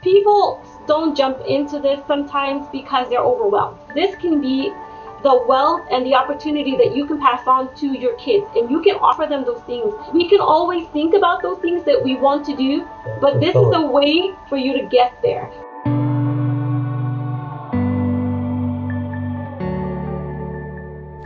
People don't jump into this sometimes because they're overwhelmed. This can be the wealth and the opportunity that you can pass on to your kids, and you can offer them those things. We can always think about those things that we want to do, but this is a way for you to get there.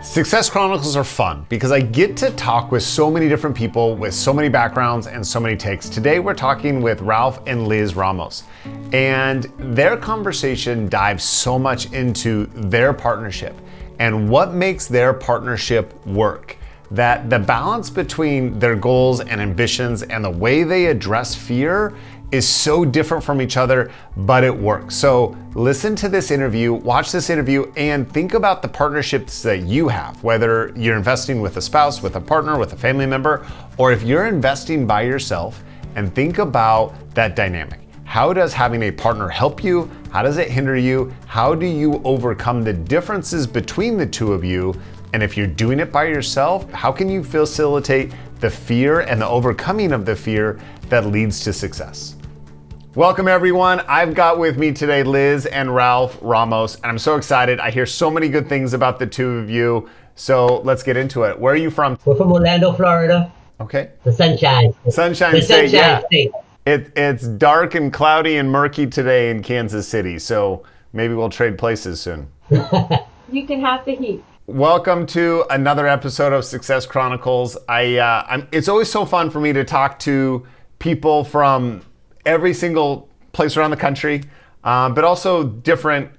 Success Chronicles are fun because I get to talk with so many different people with so many backgrounds and so many takes. Today we're talking with Ralph and Liz Ramos, and their conversation dives so much into their partnership and what makes their partnership work. That the balance between their goals and ambitions and the way they address fear is so different from each other, but it works. So listen to this interview, watch this interview, and think about the partnerships that you have, whether you're investing with a spouse, with a partner, with a family member, or if you're investing by yourself, and think about that dynamic. How does having a partner help you? How does it hinder you? How do you overcome the differences between the two of you? And if you're doing it by yourself, how can you facilitate the fear and the overcoming of the fear that leads to success? Welcome everyone. I've got with me today Liz and Ralph Ramos, and I'm so excited. I hear so many good things about the two of you. So let's get into it. Where are you from? We're from Orlando, Florida. Okay. The Sunshine State, yeah. State. It's dark and cloudy and murky today in Kansas City, so maybe we'll trade places soon. You can have the heat. Welcome to another episode of Success Chronicles. It's always so fun for me to talk to people from every single place around the country, but also different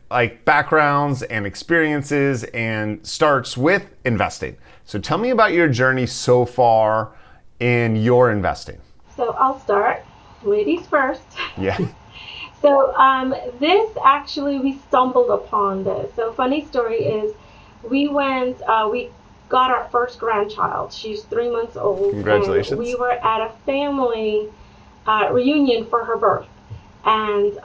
backgrounds and experiences and starts with investing. So tell me about your journey so far in your investing. So I'll start. Ladies first. Yeah. So this actually, we stumbled upon this. So funny story is we got our first grandchild. She's 3 months old. Congratulations. And we were at a family reunion for her birth. And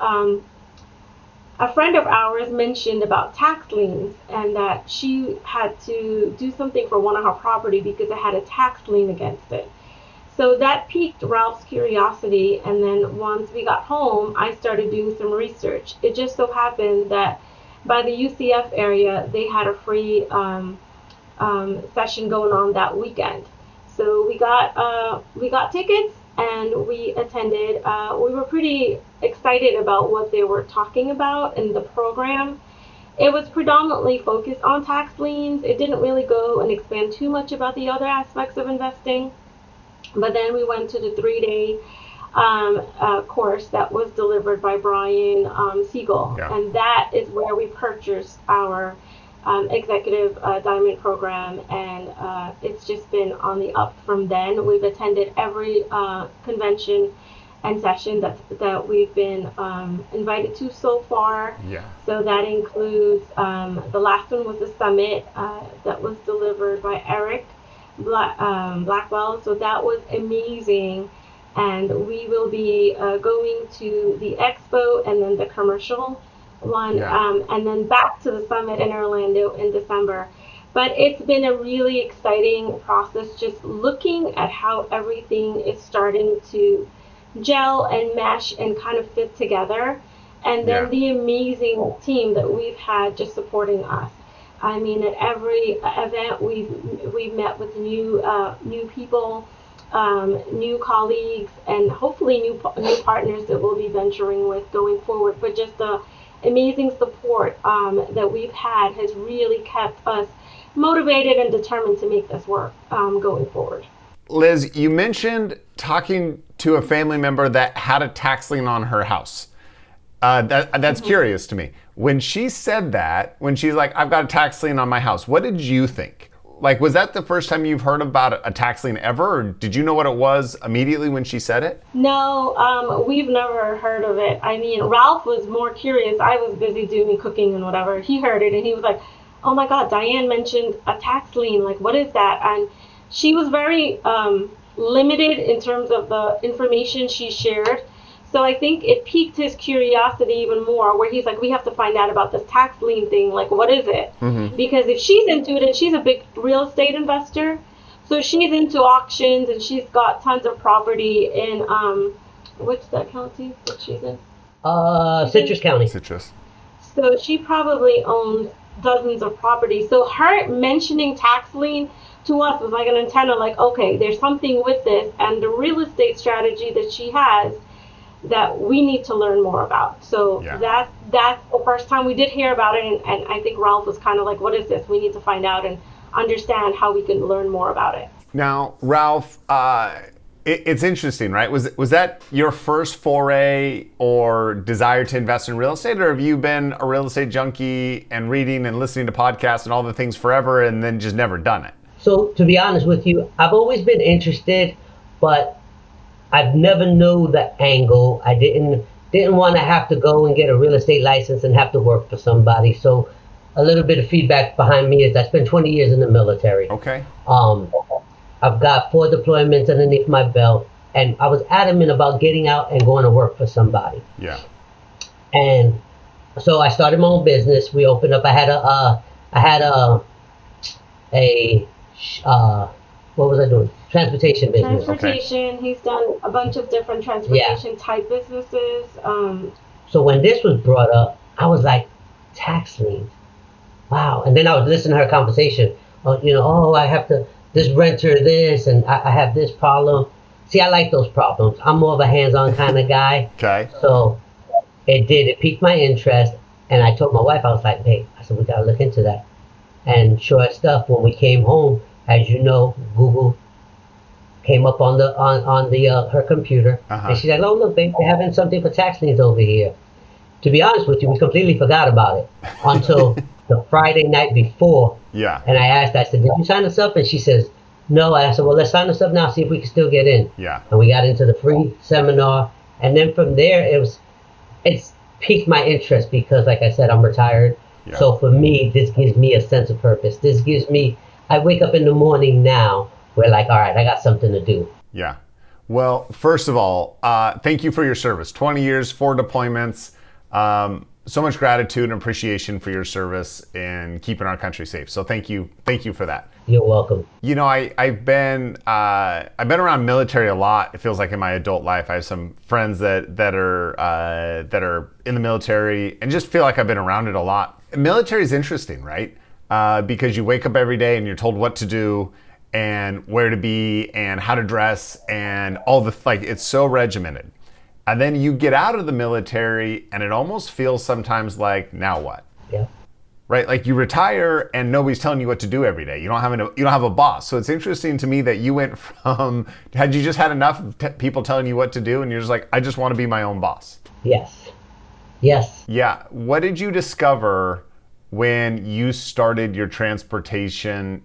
a friend of ours mentioned about tax liens and that she had to do something for one of her property because it had a tax lien against it. So that piqued Ralph's curiosity, and then once we got home, I started doing some research. It just so happened that by the UCF area, they had a free session going on that weekend. So we got tickets and we attended. We were pretty excited about what they were talking about in the program. It was predominantly focused on tax liens. It didn't really go and expand too much about the other aspects of investing. But then we went to the 3-day course that was delivered by Brian Siegel. Yeah. And that is where we purchased our executive diamond program. And it's just been on the up from then. We've attended every convention and session that we've been invited to so far. Yeah. So that includes, the last one was the summit that was delivered by Eric Blackwell. So that was amazing. And we will be going to the expo and then the commercial one, and then back to the summit in Orlando in December. But it's been a really exciting process, just looking at how everything is starting to gel and mesh and kind of fit together. And then the amazing team that we've had just supporting us. I mean, at every event we've met with new people, new colleagues, and hopefully new partners that we'll be venturing with going forward. But just the amazing support that we've had has really kept us motivated and determined to make this work going forward. Liz, you mentioned talking to a family member that had a tax lien on her house. That's curious to me. When she said that, when she's like, I've got a tax lien on my house, what did you think? Was that the first time you've heard about a tax lien ever? Or did you know what it was immediately when she said it? No, we've never heard of it. I mean, Ralph was more curious. I was busy doing cooking and whatever. He heard it and he was like, oh my God, Diane mentioned a tax lien. What is that? And she was very limited in terms of the information she shared. So I think it piqued his curiosity even more, where he's like, we have to find out about this tax lien thing. What is it? Mm-hmm. Because if she's into it, and she's a big real estate investor, so she's into auctions and she's got tons of property in, what's that county that she's in? Citrus County. Citrus. So she probably owns dozens of properties. So her mentioning tax lien to us was like an antenna, like, okay, there's something with this, and the real estate strategy that she has that we need to learn more about. So that's the first time we did hear about it, and I think Ralph was kind of like, what is this? We need to find out and understand how we can learn more about it. Now, Ralph, it's interesting, right? Was that your first foray or desire to invest in real estate, or have you been a real estate junkie and reading and listening to podcasts and all the things forever and then just never done it? So to be honest with you, I've always been interested, but I've never knew the angle. I didn't want to have to go and get a real estate license and have to work for somebody. So a little bit of feedback behind me is I spent 20 years in the military. Okay. I've got 4 deployments underneath my belt, and I was adamant about getting out and going to work for somebody. Yeah. And so I started my own business. We opened up. I had what was I doing? Transportation business. Transportation. Okay. He's done a bunch of different transportation type businesses. So when this was brought up, I was like, tax liens. Wow. And then I was listening to her conversation. I have to, this renter this, and I have this problem. See, I like those problems. I'm more of a hands-on kind of guy. Okay. So it piqued my interest. And I told my wife, I was like, babe, I said, we got to look into that. And sure stuff, when we came home, as you know, Google came up on her computer. Uh-huh. And she's like, oh, look, babe, they're having something for tax liens over here. To be honest with you, we completely forgot about it until the Friday night before. Yeah. And I asked, I said, did you sign us up? And she says, no. I said, well, let's sign us up now, see if we can still get in. Yeah. And we got into the free seminar. And then from there, it's piqued my interest because, like I said, I'm retired. Yeah. So for me, this gives me a sense of purpose. I wake up in the morning now, we're like, all right, I got something to do. Yeah. Well, first of all, thank you for your service. 20 years, 4 deployments. So much gratitude and appreciation for your service in keeping our country safe. So thank you for that. You're welcome. I've been around military a lot. It feels like in my adult life, I have some friends that are in the military, and just feel like I've been around it a lot. Military is interesting, right? Because you wake up every day and you're told what to do and where to be and how to dress and all it's so regimented. And then you get out of the military and it almost feels sometimes like, now what? Yeah. Right? Like you retire and nobody's telling you what to do every day. You don't have a boss. So it's interesting to me that you went from, had you just had enough people telling you what to do and you're just like, I just want to be my own boss? Yes. Yeah. What did you discover when you started your transportation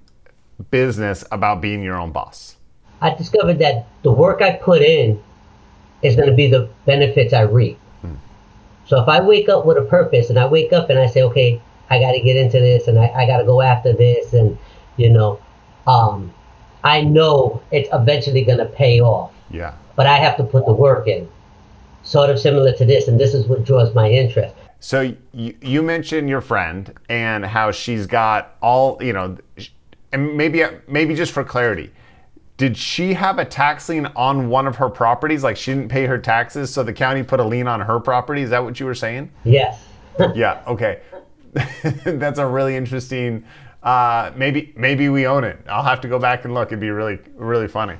business about being your own boss? I discovered that the work I put in is going to be the benefits I reap. So if I wake up with a purpose and I wake up and I say, okay, I got to get into this and I got to go after this, and I know it's eventually going to pay off. Yeah. But I have to put the work in. Sort of similar to this, and this is what draws my interest. So you mentioned your friend and how she's got all, and maybe just for clarity, did she have a tax lien on one of her properties? Like she didn't pay her taxes, so the county put a lien on her property? Is that what you were saying? Yes. Yeah, okay. That's a really interesting, maybe we own it. I'll have to go back and look. It'd be really, really funny.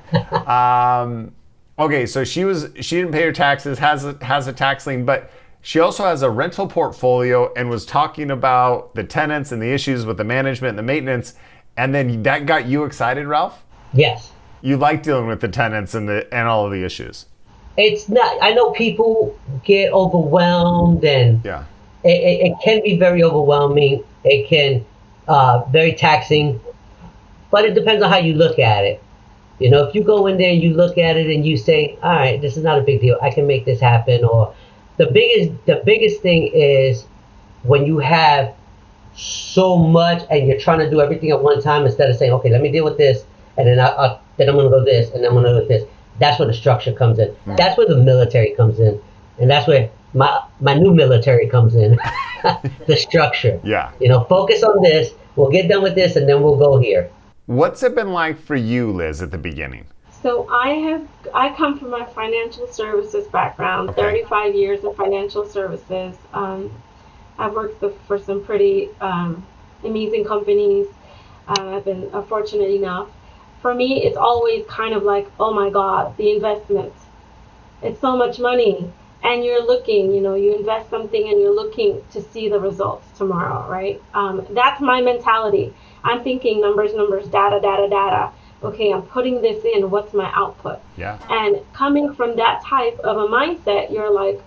Okay, so she didn't pay her taxes, has a tax lien, but she also has a rental portfolio and was talking about the tenants and the issues with the management and the maintenance. And then that got you excited, Ralph? Yes. You like dealing with the tenants and all of the issues. It's not, I know people get overwhelmed, and yeah, it can be very overwhelming. It can very taxing, but it depends on how you look at it. If you go in there and you look at it and you say, all right, this is not a big deal, I can make this happen. Or the biggest thing is when you have so much and you're trying to do everything at one time, instead of saying, okay, let me deal with this, and then then I'm going to go this, and then I'm going to go with this. That's where the structure comes in. Mm. That's where the military comes in. And that's where my new military comes in. The structure. Yeah. Focus on this. We'll get done with this, and then we'll go here. What's it been like for you, Liz, at the beginning? So I come from a financial services background, Okay. 35 years in financial services. I've worked for some pretty amazing companies. I've been fortunate enough. For me, it's always kind of like, oh my God, the investment. It's so much money. And you're looking, you invest something and you're looking to see the results tomorrow, right? That's my mentality. I'm thinking numbers, data, data, data. Okay, I'm putting this in. What's my output? Yeah. And coming from that type of a mindset, you're like,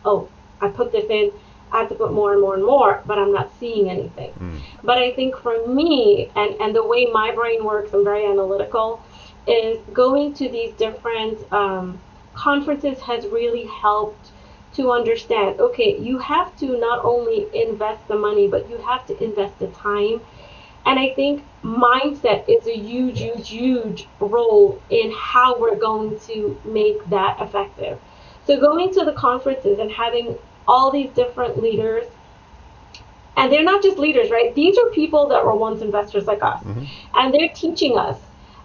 oh, I put this in. I have to put more and more and more, but I'm not seeing anything. But I think for me, and the way my brain works, I'm very analytical, is going to these different conferences has really helped to understand, okay, you have to not only invest the money, but you have to invest the time. And I think mindset is a huge, huge, huge role in how we're going to make that effective. So going to the conferences and having all these different leaders, and they're not just leaders, right? These are people that were once investors like us, and they're teaching us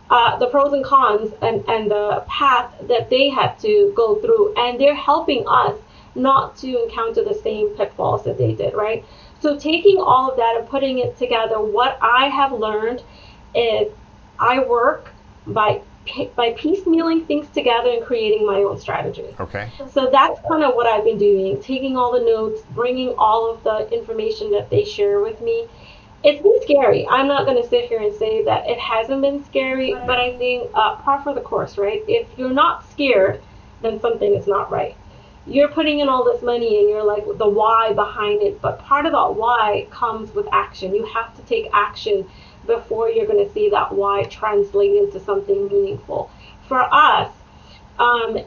the pros and cons and the path that they had to go through, and they're helping us not to encounter the same pitfalls that they did, right? So taking all of that and putting it together, what I have learned is I work by piecemealing things together and creating my own strategy. Okay. So that's kind of what I've been doing, taking all the notes, bringing all of the information that they share with me. It's been scary. I'm not going to sit here and say that it hasn't been scary, but I think par for the course, right? If you're not scared, then something is not right. You're putting in all this money and you're like the why behind it, but part of that why comes with action. You have to take action before you're going to see that why translate into something meaningful. For us,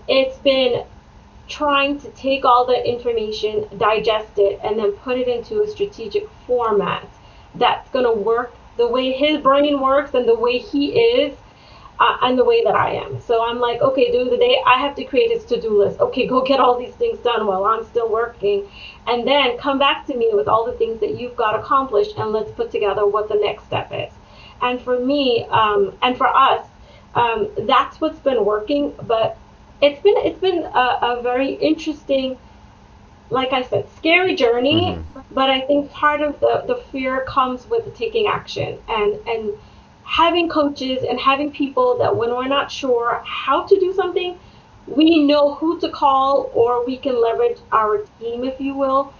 it's been trying to take all the information, digest it, and then put it into a strategic format that's going to work the way his brain works and the way he is, and the way that I am. So I'm like, okay, during the day, I have to create his to-do list. Okay, go get all these things done while I'm still working. And then come back to me with all the things that you've got accomplished, and let's put together what the next step is. And for me, and for us, that's what's been working. But it's been a very interesting, like I said, scary journey. But I think part of the fear comes with taking action and having coaches and having people that when we're not sure how to do something, we know who to call, or we can leverage our team, if you will,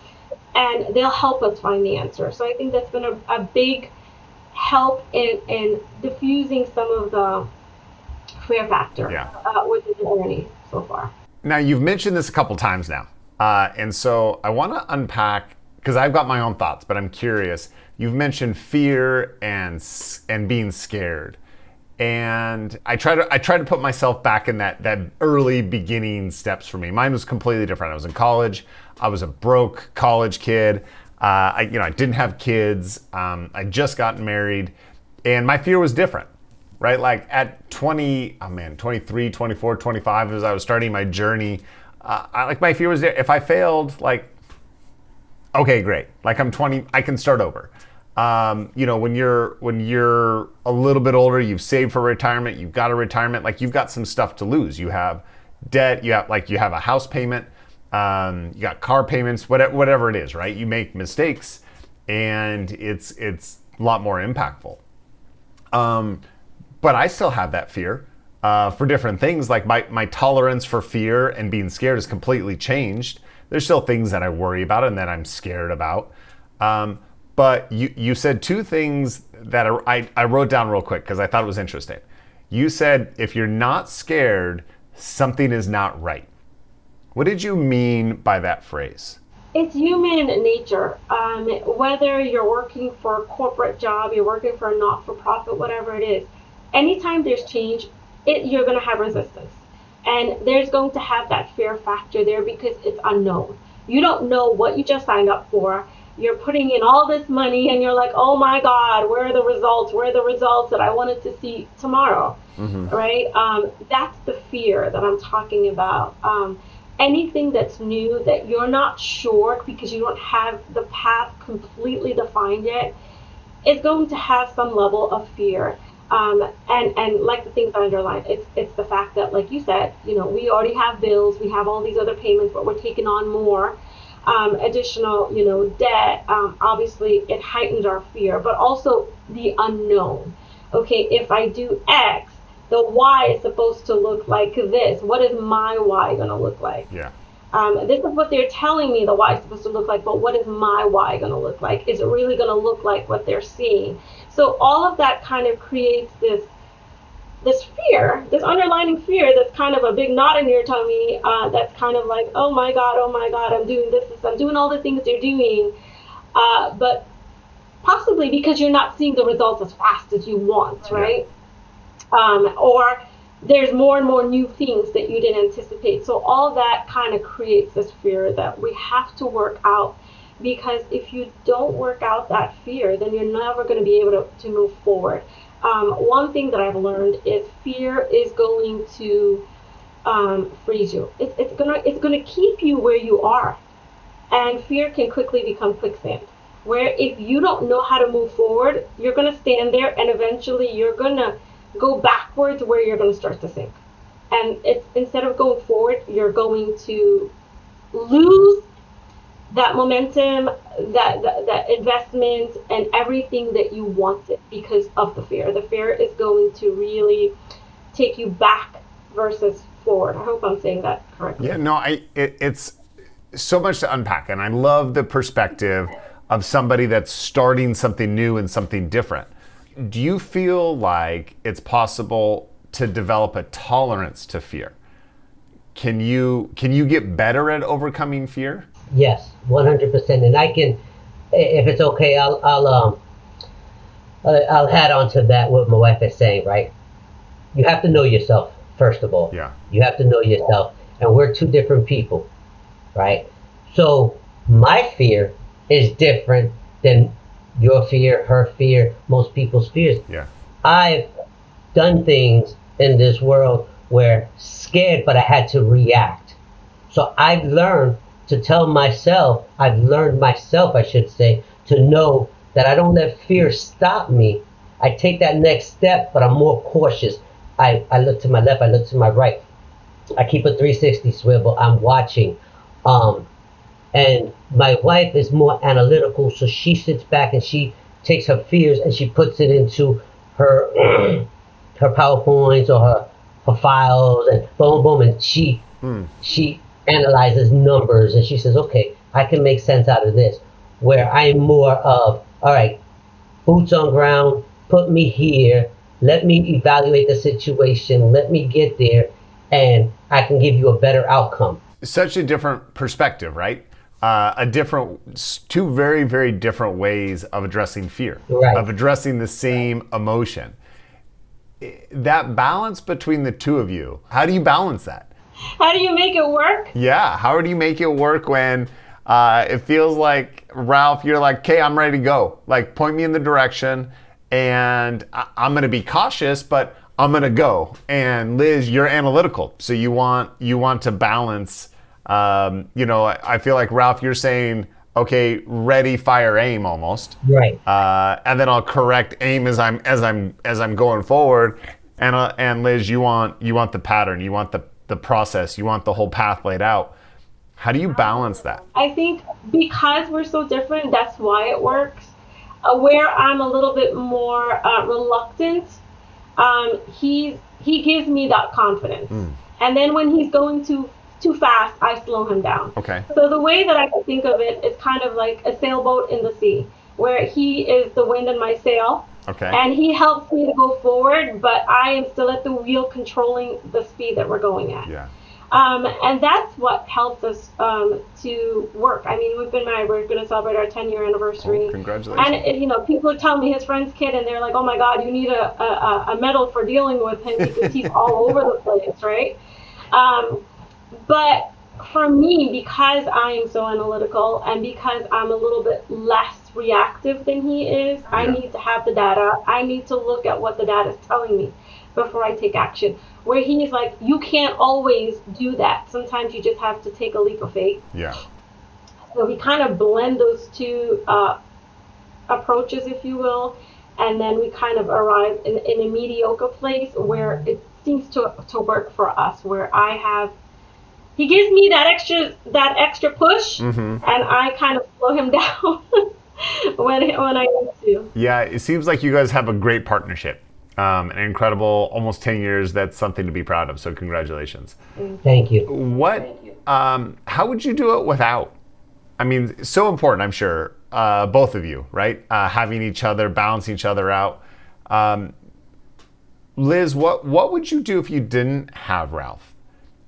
and they'll help us find the answer. So I think that's been a big help in diffusing some of the fear factor with the journey so far. Now, you've mentioned this a couple times now, and so I want to unpack, because I've got my own thoughts, but I'm curious. You've mentioned fear and being scared, and I try to put myself back in that early beginning steps for me. Mine was completely different. I was in college. I was a broke college kid. I didn't have kids. I just gotten married, and my fear was different, right? Like at 23, 24, 25, as I was starting my journey, my fear was there. If I failed, okay, great. Like I'm 20, I can start over. When you're a little bit older, you've saved for retirement, you've got a retirement, you've got some stuff to lose. You have debt, you have a house payment, you got car payments, whatever it is, right? You make mistakes and it's a lot more impactful. But I still have that fear, for different things. Like my tolerance for fear and being scared has completely changed. There's still things that I worry about and that I'm scared about. But you said two things that I wrote down real quick because I thought it was interesting. You said, if you're not scared, something is not right. What did you mean by that phrase? It's human nature. Whether you're working for a corporate job, you're working for a not-for-profit, whatever it is, anytime there's change, you're going to have resistance. And there's going to have that fear factor there because it's unknown. You don't know what you just signed up for. You're putting in all this money and you're like, oh my God, where are the results? Where are the results that I wanted to see tomorrow, right? That's the fear that I'm talking about. Anything that's new that you're not sure because you don't have the path completely defined yet is going to have some level of fear. And like the things I underlined, it's the fact that, like you said, we already have bills, we have all these other payments, but we're taking on more additional, debt. Obviously, it heightens our fear, but also the unknown. Okay, if I do X, the Y is supposed to look like this. What is my Y going to look like? Yeah. This is what they're telling me the Y is supposed to look like, but what is my Y going to look like? Is it really going to look like what they're seeing? So all of that kind of creates this fear, this underlying fear that's kind of a big knot in your tummy, that's kind of like, oh my God, I'm doing this, I'm doing all the things they're doing, but possibly because you're not seeing the results as fast as you want, right? Or there's more and more new things that you didn't anticipate. So all that kind of creates this fear that we have to work out, because if you don't work out that fear, then you're never going to be able to move forward. One thing that I've learned is fear is going to freeze you. It's gonna keep you where you are, and fear can quickly become quicksand, where if you don't know how to move forward, you're gonna stand there, and eventually you're gonna go backwards, where you're gonna start to sink. And it's, instead of going forward, you're going to lose that momentum, that investment, and everything that you wanted because of the fear. The fear is going to really take you back versus forward. I hope I'm saying that correctly. Yeah, no, it's so much to unpack, and I love the perspective of somebody that's starting something new and something different. Do you feel like it's possible to develop a tolerance to fear? Can you get better at overcoming fear? Yes, 100%. And I can, if it's okay, I'll add on to that what my wife is saying. Right? You have to know yourself first of all. Yeah. You have to know yourself, and we're two different people, right? So my fear is different than your fear, her fear, most people's fears. Yeah. I've done things in this world where scared, but I had to react. So I've learned to tell myself, I've learned myself, I should say, to know that I don't let fear stop me. I take that next step, but I'm more cautious. I look to my left, I look to my right. I keep a 360 swivel, I'm watching. And my wife is more analytical, so she sits back and she takes her fears and she puts it into her her PowerPoints or her files, and boom, boom, and she analyzes numbers, and she says, okay, I can make sense out of this. Where I'm more of, all right, boots on ground, put me here, let me evaluate the situation, let me get there, and I can give you a better outcome. Such a different perspective, right? Two very, very different ways of addressing fear, Right. of addressing the same emotion. That balance between the two of you, how do you balance that? How do you make it work? Yeah, how do you make it work when it feels like, Ralph, you're like, okay, I'm ready to go. Like, point me in the direction, and I'm going to be cautious, but I'm going to go. And Liz, you're analytical, so you want to balance. I feel like, Ralph, you're saying, okay, ready, fire, aim, almost. Right. And then I'll correct aim as I'm going forward. And Liz, you want the pattern, you want the process, you want the whole path laid out. How do you balance that? I think because we're so different, that's why it works. Where I'm a little bit more reluctant, he gives me that confidence. And then when he's going too fast, I slow him down. Okay. So the way that I can think of it is kind of like a sailboat in the sea, where he is the wind in my sail. Okay. And he helps me to go forward, but I am still at the wheel controlling the speed that we're going at. Yeah. And that's what helps us to work. I mean, we've been married. We're going to celebrate our 10-year anniversary. Oh, congratulations. And people are telling me his friend's kid, and they're like, "Oh my God, you need a medal for dealing with him because he's all over the place, right?" But for me, because I am so analytical and because I'm a little bit less reactive than he is, I need to have the data. I need to look at what the data is telling me before I take action. Where he's like, you can't always do that. Sometimes you just have to take a leap of faith. Yeah. So we kind of blend those two approaches, if you will. and then we kind of arrive in a mediocre place where it seems to work for us, where he gives me that extra push, and I kind of slow him down when I need to. Yeah, it seems like you guys have a great partnership. An incredible, almost 10 years. That's something to be proud of. So congratulations. Thank you. How would you do it without? I mean, so important, I'm sure, both of you, right? Having each other, balancing each other out. Liz, what would you do if you didn't have Ralph?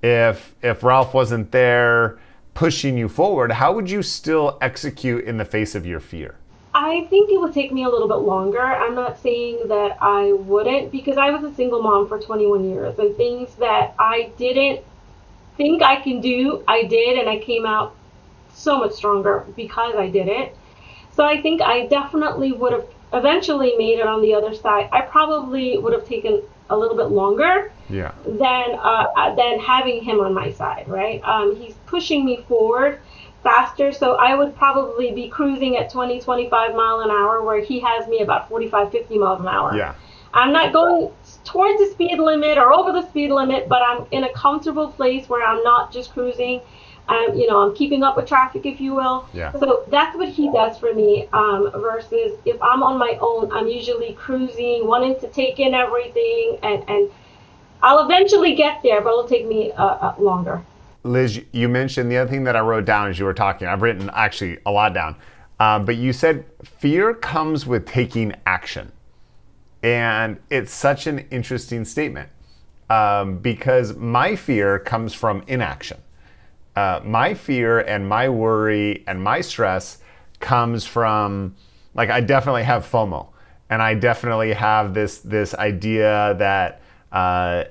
If Ralph wasn't there pushing you forward, how would you still execute in the face of your fear? I think it would take me a little bit longer. I'm not saying that I wouldn't, because I was a single mom for 21 years, and things that I didn't think I can do, I did, and I came out so much stronger because I did it. So I think I definitely would have eventually made it on the other side. I probably would have taken a little bit longer than having him on my side, right? He's pushing me forward faster, so I would probably be cruising at 20-25 mile an hour, where he has me about 45-50 miles an hour. Yeah. I'm not going towards the speed limit or over the speed limit, but I'm in a comfortable place where I'm not just cruising. I'm keeping up with traffic, if you will. Yeah. So that's what he does for me, versus if I'm on my own, I'm usually cruising, wanting to take in everything, and I'll eventually get there, but it'll take me longer. Liz, you mentioned the other thing that I wrote down as you were talking. I've written actually a lot down. But you said fear comes with taking action. And it's such an interesting statement, because my fear comes from inaction. My fear and my worry and my stress comes from, like, I definitely have FOMO, and I definitely have this idea that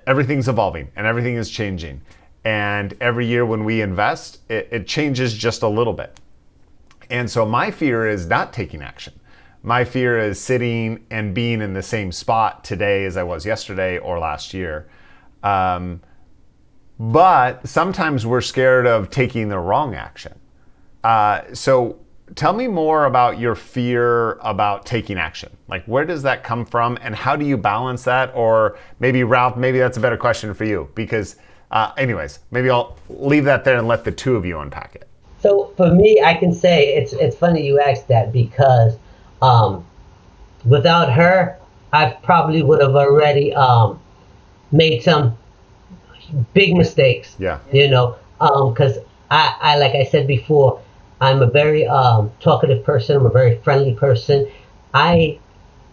everything's evolving and everything is changing. And every year when we invest, it changes just a little bit. And so my fear is not taking action. My fear is sitting and being in the same spot today as I was yesterday or last year. But sometimes we're scared of taking the wrong action. So tell me more about your fear about taking action. Like, where does that come from, and how do you balance that? Or maybe, Ralph, maybe that's a better question for you, because anyways, maybe I'll leave that there and let the two of you unpack it. So for me, I can say it's funny you asked that, because without her, I probably would have already made some big mistakes. Yeah. Because I like I said before, I'm a very talkative person. I'm a very friendly person. I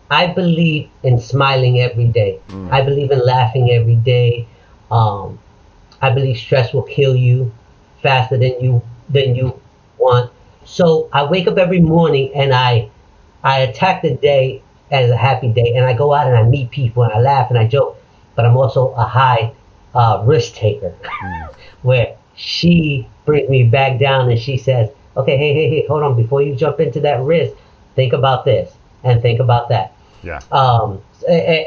believe in smiling every day. I believe in laughing every day. I believe stress will kill you faster than you want. So I wake up every morning and I attack the day as a happy day, and I go out and I meet people and I laugh and I joke. But I'm also a high risk taker, where she brings me back down and she says, okay, hey, hold on, before you jump into that risk, think about this and think about that. Yeah.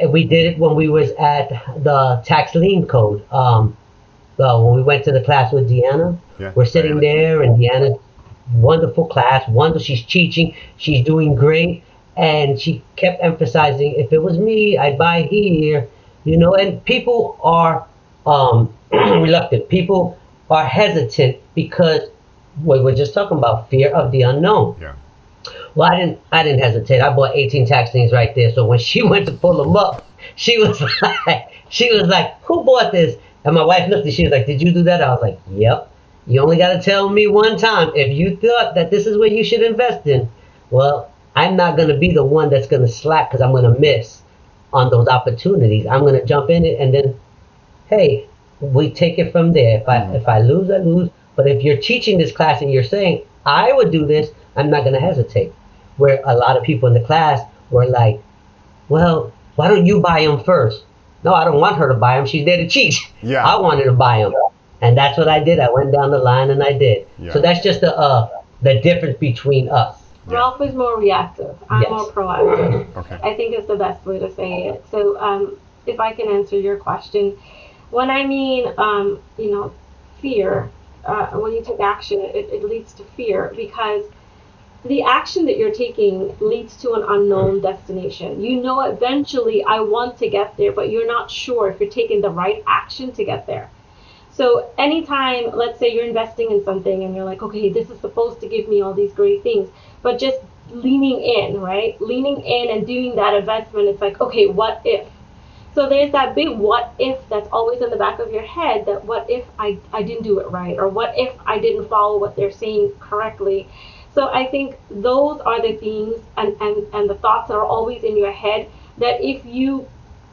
We did it when we was at the tax lien code. When we went to the class with Deanna, we're sitting there, and Deanna's wonderful class, she's teaching, she's doing great, and she kept emphasizing, if it was me, I'd buy here, and people are reluctant. People are hesitant because we're just talking about fear of the unknown. Yeah. Well, I didn't hesitate. I bought 18 tax liens right there. So when she went to pull them up, she was like, who bought this? And my wife looked and she was like, did you do that? I was like, yep. You only got to tell me one time. If you thought that this is what you should invest in, well, I'm not going to be the one that's going to slack, because I'm going to miss on those opportunities. I'm going to jump in it, and then, hey, we take it from there. If I lose, I lose. But if you're teaching this class and you're saying, I would do this, I'm not going to hesitate. Where a lot of people in the class were like, well, why don't you buy them first? No, I don't want her to buy them. She's there to teach. Yeah. I wanted to buy them. And that's what I did. I went down the line and I did. Yeah. So that's just the difference between us. Ralph is more reactive. I'm more proactive. Okay. I think is the best way to say it. So if I can answer your question, when I mean, fear, when you take action, it leads to fear, because the action that you're taking leads to an unknown destination. You know, eventually I want to get there, but you're not sure if you're taking the right action to get there. So anytime, let's say you're investing in something and you're like, okay, this is supposed to give me all these great things, but just leaning in, right? Leaning in and doing that investment, it's like, okay, what if? So there's that big what if that's always in the back of your head, that what if I didn't do it right? Or what if I didn't follow what they're saying correctly? So I think those are the things and the thoughts that are always in your head, that if you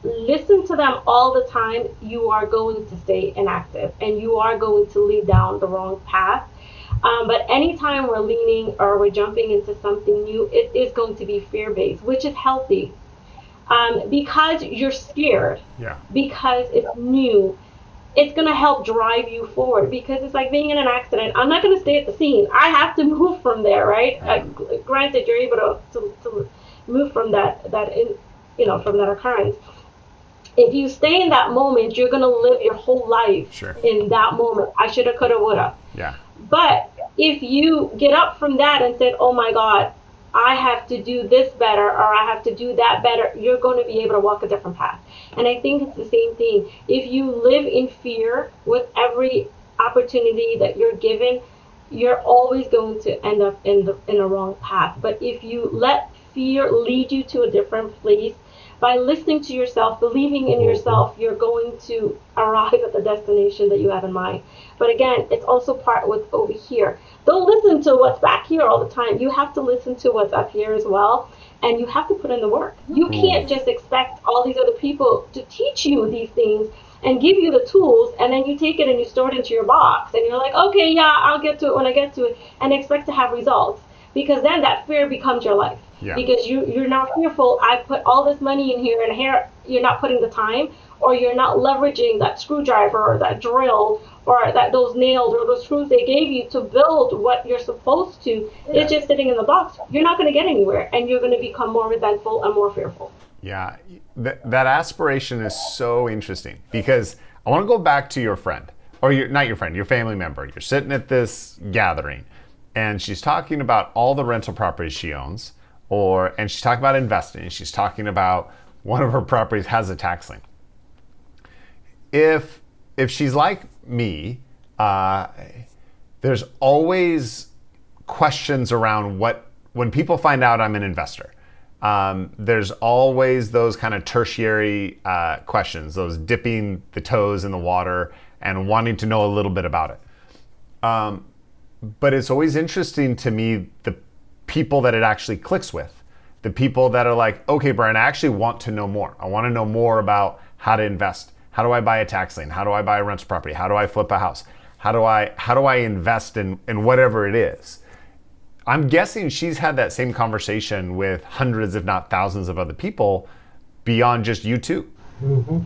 listen to them all the time, you are going to stay inactive and you are going to lead down the wrong path. But anytime we're leaning or we're jumping into something new, it is going to be fear-based, which is healthy. Because you're scared, because it's new, it's going to help drive you forward, because it's like being in an accident. I'm not going to stay at the scene. I have to move from there, right? Granted, you're able to move from that from that occurrence. If you stay in that moment, you're going to live your whole life in that moment. I shoulda, coulda, woulda. Yeah. But if you get up from that and said, oh my God, I have to do this better, or I have to do that better, you're going to be able to walk a different path. And I think it's the same thing. If you live in fear with every opportunity that you're given, you're always going to end up in a wrong path. But if you let fear lead you to a different place, by listening to yourself, believing in yourself, you're going to arrive at the destination that you have in mind. But again, it's also part with over here. Don't listen to what's back here all the time. You have to listen to what's up here as well. And you have to put in the work. You can't just expect all these other people to teach you these things and give you the tools, and then you take it and you store it into your box. And you're like, okay, yeah, I'll get to it when I get to it, and expect to have results. Because then that fear becomes your life. Yeah. Because you're now fearful, I put all this money in here, and here you're not putting the time, or you're not leveraging that screwdriver or that drill or those nails or those screws they gave you to build what you're supposed to. Yeah. It's just sitting in the box. You're not going to get anywhere, and you're going to become more resentful and more fearful. Yeah, that aspiration is so interesting, because I want to go back to your friend, or not your friend, your family member. You're sitting at this gathering, and she's talking about all the rental properties she owns, and she's talking about investing. She's talking about one of her properties has a tax lien. If she's like me, there's always questions around when people find out I'm an investor. There's always those kind of tertiary questions, those dipping the toes in the water and wanting to know a little bit about it. But it's always interesting to me, the people that it actually clicks with, the people that are like, okay, Brian, I actually want to know more. I want to know more about how to invest. How do I buy a tax lien? How do I buy a rental property? How do I flip a house? How do I invest in whatever it is? I'm guessing she's had that same conversation with hundreds, if not thousands of other people beyond just you two. Mm-hmm.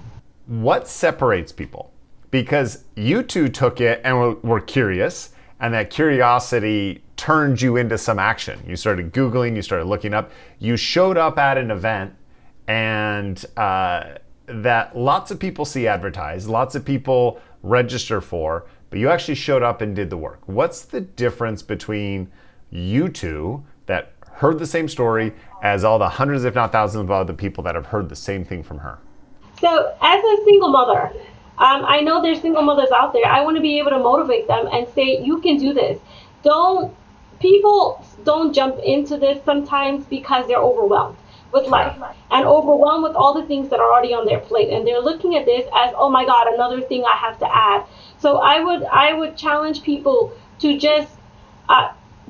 What separates people? Because you two took it and were curious, and that curiosity turned you into some action. You started Googling, you started looking up, you showed up at an event, and that lots of people see advertised, lots of people register for, but you actually showed up and did the work. What's the difference between you two that heard the same story as all the hundreds, if not thousands of other people that have heard the same thing from her? So as a single mother, I know there's single mothers out there. I want to be able to motivate them and say, you can do this. People don't jump into this sometimes because they're overwhelmed with life and overwhelmed with all the things that are already on their plate. And they're looking at this as, oh my God, another thing I have to add. So I would challenge people to just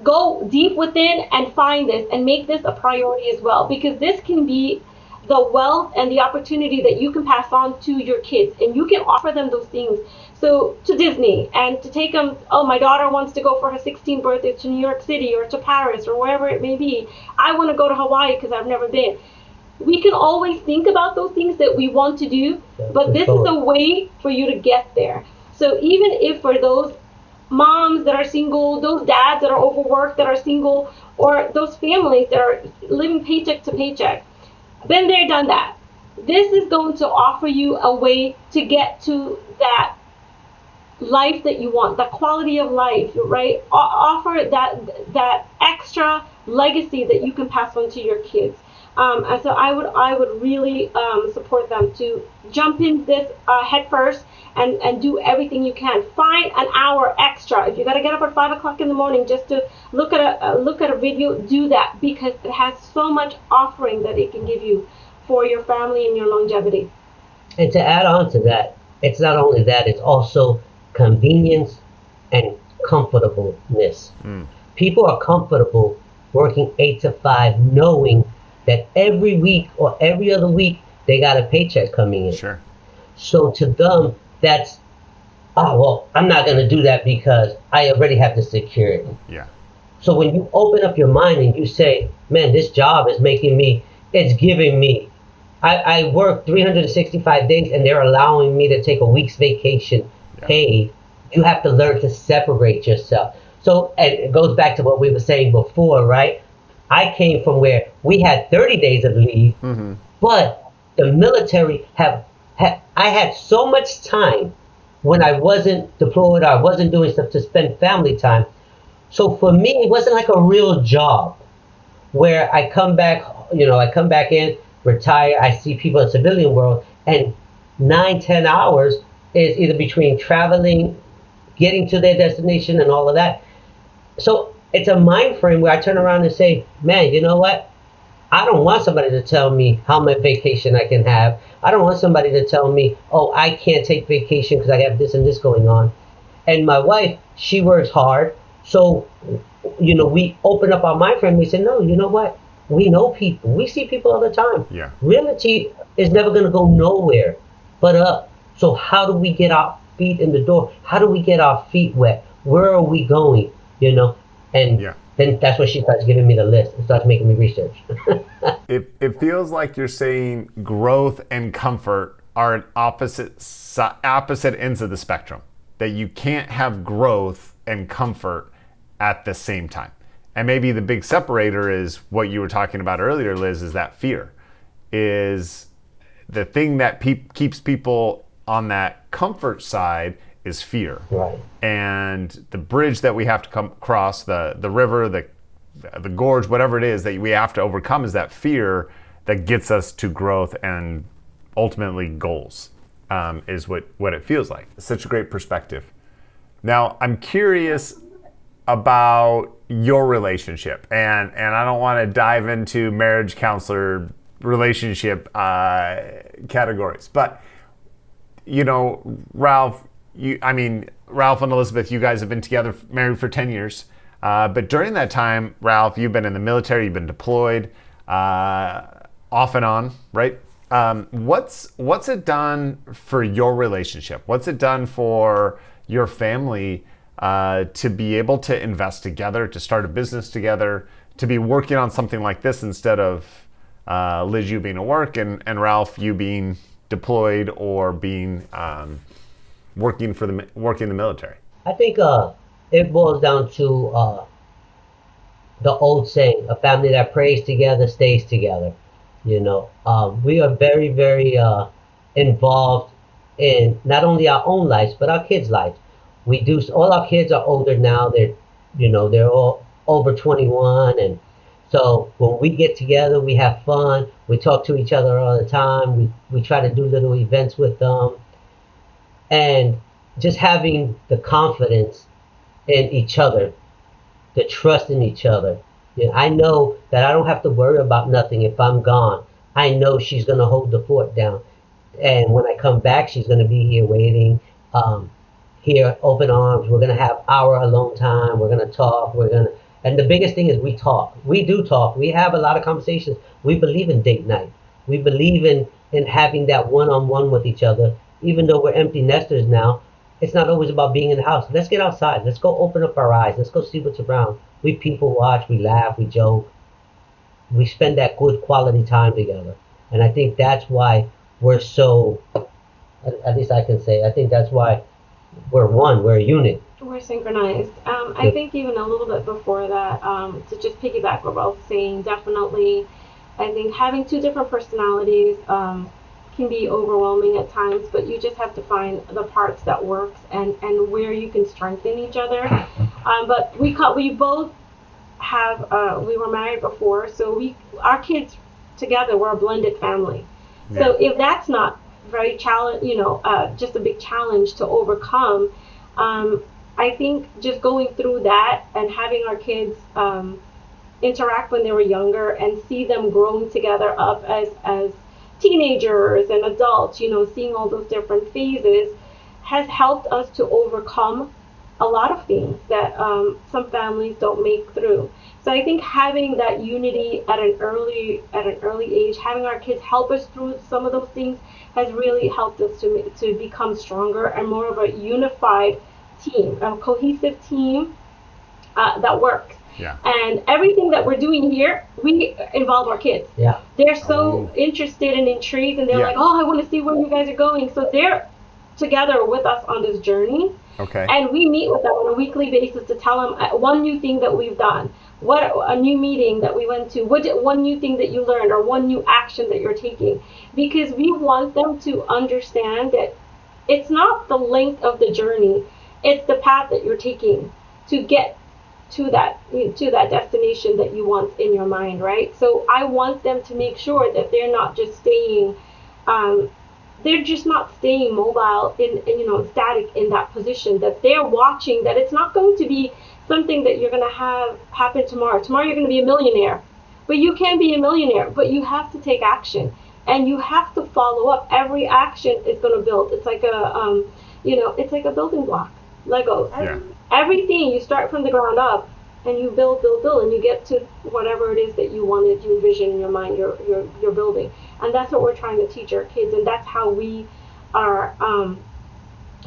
go deep within and find this and make this a priority as well, because this can be the wealth and the opportunity that you can pass on to your kids, and you can offer them those things. So to Disney, and to take them, oh, my daughter wants to go for her 16th birthday to New York City or to Paris or wherever it may be. I want to go to Hawaii because I've never been. We can always think about those things that we want to do, but this is a way for you to get there. So even if for those moms that are single, those dads that are overworked that are single, or those families that are living paycheck to paycheck, been there, done that. This is going to offer you a way to get to that life that you want, that quality of life, right? Offer that extra legacy that you can pass on to your kids. And so I would really support them to jump in this head first and do everything you can. Find an hour extra. If you got to get up at 5 o'clock in the morning just to look at a video, do that, because it has so much offering that it can give you for your family and your longevity. And to add on to that, it's not only that, it's also convenience and comfortableness. People are comfortable working 8 to 5, knowing that every week or every other week they got a paycheck coming in. Sure. So to them, that's, oh, well, I'm not going to do that because I already have the security. Yeah. So when you open up your mind and you say, man, this job is making me, it's giving me, I work 365 days and they're allowing me to take a week's vacation paid. You have to learn to separate yourself. So, and it goes back to what we were saying before, right? I came from where we had 30 days of leave, but the military I had so much time when I wasn't deployed or I wasn't doing stuff to spend family time. So for me, it wasn't like a real job where I come back in, retire, I see people in the civilian world, and 9-10 hours is either between traveling, getting to their destination and all of that. So it's a mind frame where I turn around and say, man, you know what? I don't want somebody to tell me how much vacation I can have. I don't want somebody to tell me, oh, I can't take vacation because I have this and this going on. And my wife, she works hard. So, we open up our mind frame. We say, no, you know what? We know people. We see people all the time. Yeah. Reality is never going to go nowhere but up. So how do we get our feet in the door? How do we get our feet wet? Where are we going? And then that's when she starts giving me the list and starts making me research. It feels like you're saying growth and comfort are at opposite ends of the spectrum. That you can't have growth and comfort at the same time. And maybe the big separator is what you were talking about earlier, Liz, is that fear. Is the thing that keeps people on that comfort side is fear. Right. And the bridge that we have to come across, the river, the gorge, whatever it is that we have to overcome, is that fear that gets us to growth and ultimately goals, is what it feels like. It's such a great perspective. Now, I'm curious about your relationship, and I don't want to dive into marriage counselor relationship categories, but Ralph and Elizabeth, you guys have been together, married for 10 years. But during that time, Ralph, you've been in the military, you've been deployed, off and on, right? What's it done for your relationship? What's it done for your family to be able to invest together, to start a business together, to be working on something like this instead of Liz, you being at work, and Ralph, you being deployed or being working in the military? I think it boils down to the old saying, a family that prays together stays together. We are very, very involved in not only our own lives, but our kids' lives. All our kids are older now. They're all over 21. And so when we get together, we have fun. We talk to each other all the time. We try to do little events with them. And just having the confidence in each other, the trust in each other. I know that I don't have to worry about nothing if I'm gone. I know she's going to hold the fort down. And when I come back, she's going to be here waiting, here, open arms. We're going to have our alone time. We're going to talk. And the biggest thing is we talk. We do talk. We have a lot of conversations. We believe in date night. We believe in having that one-on-one with each other. Even though we're empty nesters now, it's not always about being in the house. Let's get outside. Let's go open up our eyes. Let's go see what's around. We people watch. We laugh. We joke. We spend that good quality time together. And I think that's why we're so, at least I can say, I think that's why we're one. We're a unit. We're synchronized. I think even a little bit before that, to just piggyback what Ralph's saying, definitely, I think having two different personalities can be overwhelming at times, but you just have to find the parts that works and where you can strengthen each other. But we both have we were married before, so our kids together were a blended family. Yeah. So if that's not very just a big challenge to overcome, I think just going through that and having our kids interact when they were younger and see them growing together up as teenagers and adults, seeing all those different phases has helped us to overcome a lot of things that some families don't make through. So I think having that unity at an early age, having our kids help us through some of those things, has really helped us to become stronger and more of a unified team, a cohesive team that works. Yeah. And everything that we're doing here, we involve our kids. Yeah. They're so interested and intrigued, and they're like, oh, I want to see where you guys are going. So they're together with us on this journey. Okay. And we meet with them on a weekly basis to tell them one new thing that we've done, what a new meeting that we went to, one new thing that you learned, or one new action that you're taking. Because we want them to understand that it's not the length of the journey, it's the path that you're taking to get to that destination that you want in your mind, right? So I want them to make sure that they're not just staying mobile in static in that position, that they're watching, that it's not going to be something that you're going to have happen tomorrow. Tomorrow you're going to be a millionaire, but you can be a millionaire, but you have to take action and you have to follow up. Every action is going to build. It's like it's like a building block, Lego. Yeah. Everything, you start from the ground up and you build, and you get to whatever it is that you envision in your mind, you're building. And that's what we're trying to teach our kids, and that's how we are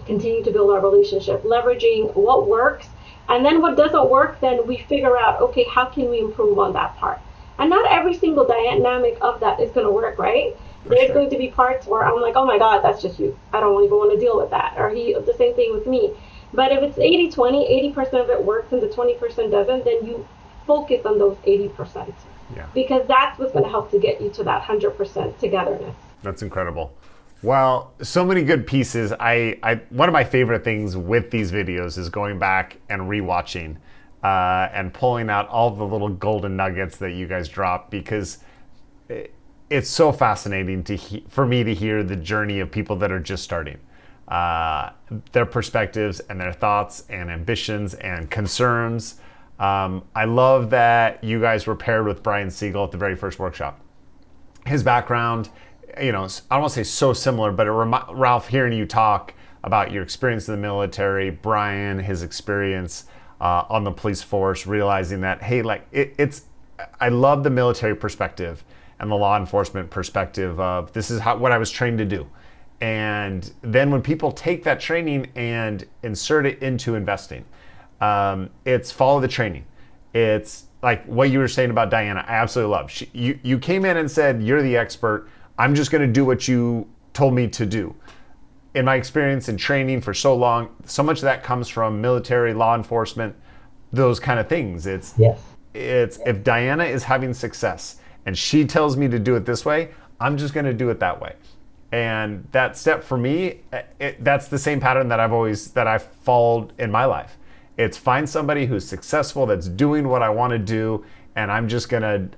continuing to build our relationship, leveraging what works, and then what doesn't work, then we figure out, okay, how can we improve on that part? And not every single dynamic of that is going to work, right? There's going to be parts where I'm like, oh my God, that's just you. I don't even want to deal with that. Or the same thing with me. But if it's 80-20, 80% of it works and the 20% doesn't, then you focus on those 80%. Yeah. Because that's what's going to help to get you to that 100% togetherness. That's incredible. Well, so many good pieces. One of my favorite things with these videos is going back and rewatching and pulling out all the little golden nuggets that you guys drop, because it's so fascinating for me to hear the journey of people that are just starting. Their perspectives and their thoughts and ambitions and concerns. I love that you guys were paired with Brian Siegel at the very first workshop. His background, I don't want to say so similar, but Ralph, hearing you talk about your experience in the military, Brian, his experience on the police force, realizing that, hey, I love the military perspective and the law enforcement perspective of this is what I was trained to do. And then when people take that training and insert it into investing, it's follow the training. It's like what you were saying about Diana. I absolutely love. You came in and said, you're the expert. I'm just going to do what you told me to do. In my experience in training for so long, so much of that comes from military, law enforcement, those kind of things. It's if Diana is having success and she tells me to do it this way, I'm just going to do it that way. And that step for me, that's the same pattern that I've followed in my life. It's find somebody who's successful, that's doing what I want to do, and I'm just gonna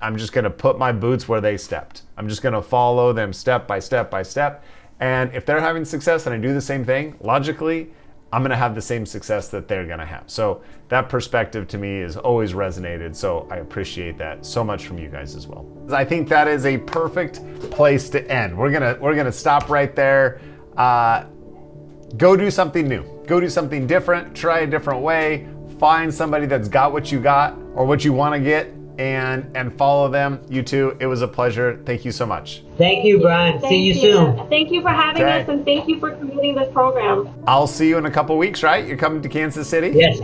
put my boots where they stepped. I'm just gonna follow them step by step by step. And if they're having success and I do the same thing, logically, I'm gonna have the same success that they're gonna have. So that perspective to me has always resonated. So I appreciate that so much from you guys as well. I think that is a perfect place to end. We're gonna stop right there. Go do something new. Go do something different. Try a different way. Find somebody that's got what you got or what you want to get, and follow them. You too. It was a pleasure. Thank you so much. Thank you, Brian. See you soon. Thank you for having us, and thank you for creating this program. I'll see you in a couple weeks, right? You're coming to Kansas City? Yes.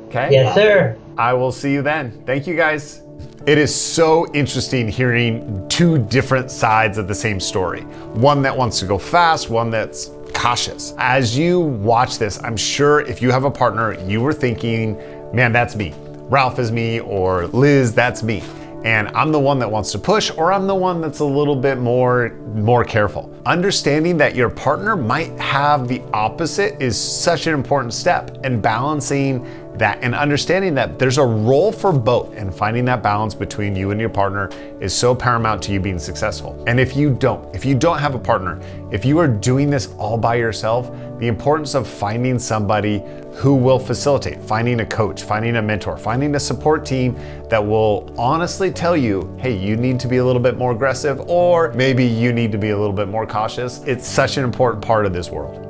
Okay. Yes, sir. I will see you then. Thank you, guys. It is so interesting hearing two different sides of the same story. One that wants to go fast, one that's cautious. As you watch this, I'm sure if you have a partner, you were thinking, man, that's me. Ralph is me, or Liz, that's me. And I'm the one that wants to push, or I'm the one that's a little bit more careful. Understanding that your partner might have the opposite is such an important step, and balancing that, and understanding that there's a role for both, and finding that balance between you and your partner is so paramount to you being successful. And if you don't have a partner, if you are doing this all by yourself, the importance of finding somebody who will facilitate, finding a coach, finding a mentor, finding a support team that will honestly tell you, hey, you need to be a little bit more aggressive, or maybe you need to be a little bit more cautious. It's such an important part of this world.